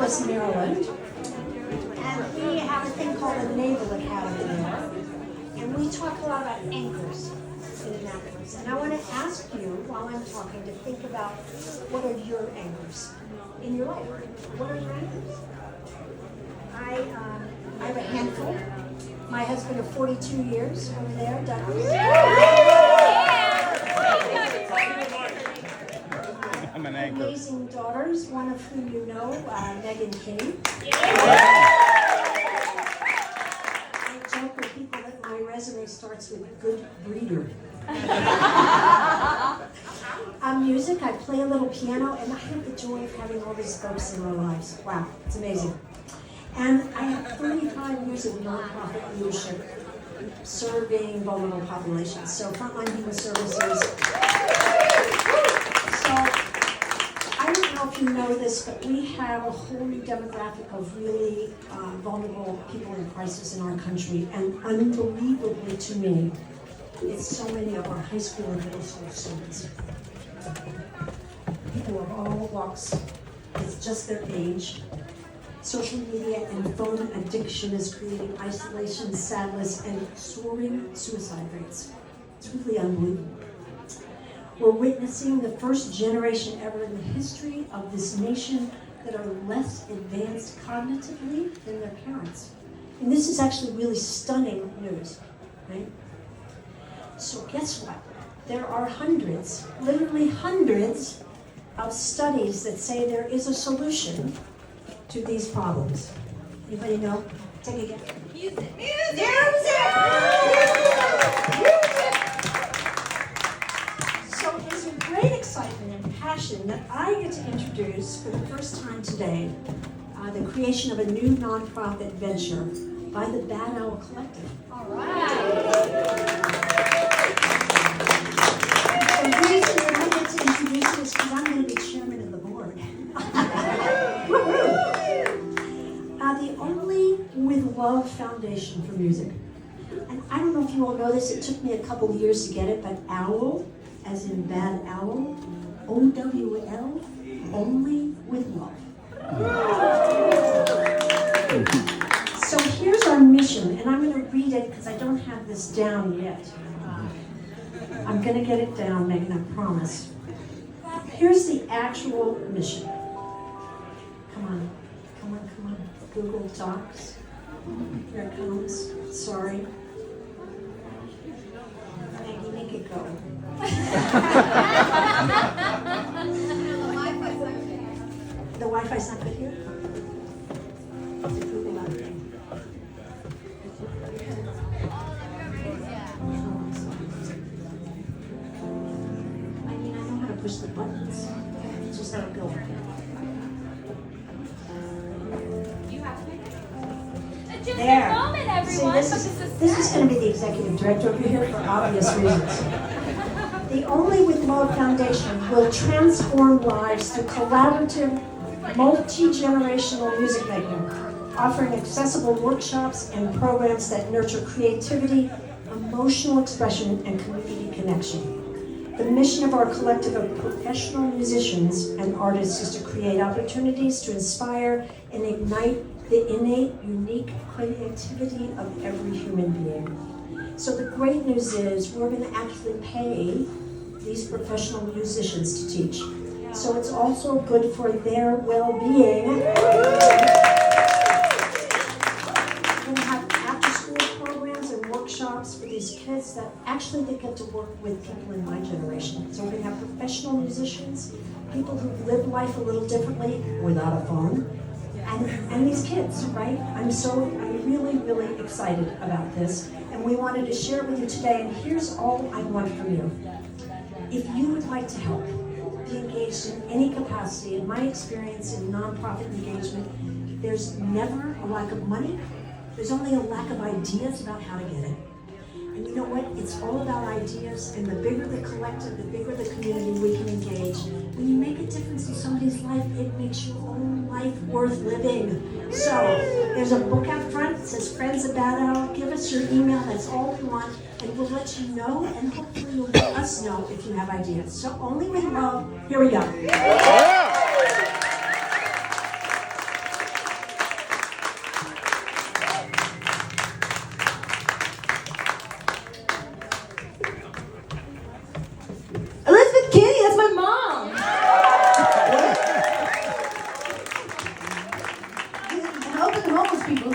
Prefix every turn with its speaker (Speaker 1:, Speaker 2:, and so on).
Speaker 1: Annapolis, Maryland. And we have a thing called the Naval Academy there. And we talk a lot about anchors in Annapolis. And I want to ask you, while I'm talking, to think about what are your anchors in your life? What are your anchors? I have a handful. My husband of 42 years over there, Douglas.
Speaker 2: I'm an anchor.
Speaker 1: Amazing daughters, one of whom you know, Megan Kinney. I joke with people that my resume starts with good breeder. Music, I play a little piano, and I have the joy of having all these folks in our lives. Wow, it's amazing. And I have 35 years of nonprofit leadership serving vulnerable populations. So frontline human services. So I don't know if you know this, but we have a whole new demographic of really vulnerable people in crisis in our country. And unbelievably to me, it's so many of our high school and middle school students. People of all walks, it's just their age. Social media and phone addiction is creating isolation, sadness, and soaring suicide rates. It's really unbelievable. We're witnessing the first generation ever in the history of this nation that are less advanced cognitively than their parents. And this is actually really stunning news, right? So guess what? There are hundreds, literally hundreds, of studies that say there is a solution to these problems. Anybody know? Take a guess.
Speaker 3: Music.
Speaker 1: So there's a great excitement and passion that I get to introduce for the first time today the creation of a new nonprofit venture by the Bad Owl Collective.
Speaker 3: All right.
Speaker 1: So the reason that I get to introduce this because I'm going to be chairman of the board. The Only with Love Foundation for Music. And I don't know if you all know this, it took me a couple of years to get it, but OWL, as in Bad Owl, OWL, Only with Love. So here's our mission, and I'm going to read it because I don't have this down yet. I'm going to get it down, Megan, I promise. Here's the actual mission. Come on. Google Docs. Here it comes. Sorry. Maggie, make it go. The Wi-Fi's not good here? It's a Google out thing. I mean, I know how to push the buttons. Just let it go.
Speaker 3: Just
Speaker 1: There.
Speaker 3: a moment, everyone.
Speaker 1: This is going to be the executive director over here for obvious reasons. The Only with Love Foundation will transform lives through collaborative, multi-generational music making, offering accessible workshops and programs that nurture creativity, emotional expression, and community connection. The mission of our collective of professional musicians and artists is to create opportunities to inspire and ignite the innate, unique creativity of every human being. So the great news is we're going to actually pay these professional musicians to teach. So it's also good for their well-being. We're going to have after-school programs and workshops for these kids that actually they get to work with people in my generation. So we're going to have professional musicians, people who've lived life a little differently without a phone, and these kids, right? I'm really, really excited about this, and we wanted to share it with you today, and here's all I want from you. If you would like to help, be engaged in any capacity, in my experience in nonprofit engagement, there's never a lack of money, there's only a lack of ideas about how to get it. And you know what? It's all about ideas, and the bigger the collective, the bigger the community we can engage. When you make a difference in somebody's life, it makes your own life worth living. So, there's a book out front that says Friends of Bad Owl. Give us your email, that's all we want, and we'll let you know, and hopefully you'll let us know if you have ideas. So, Only with Love, here we go.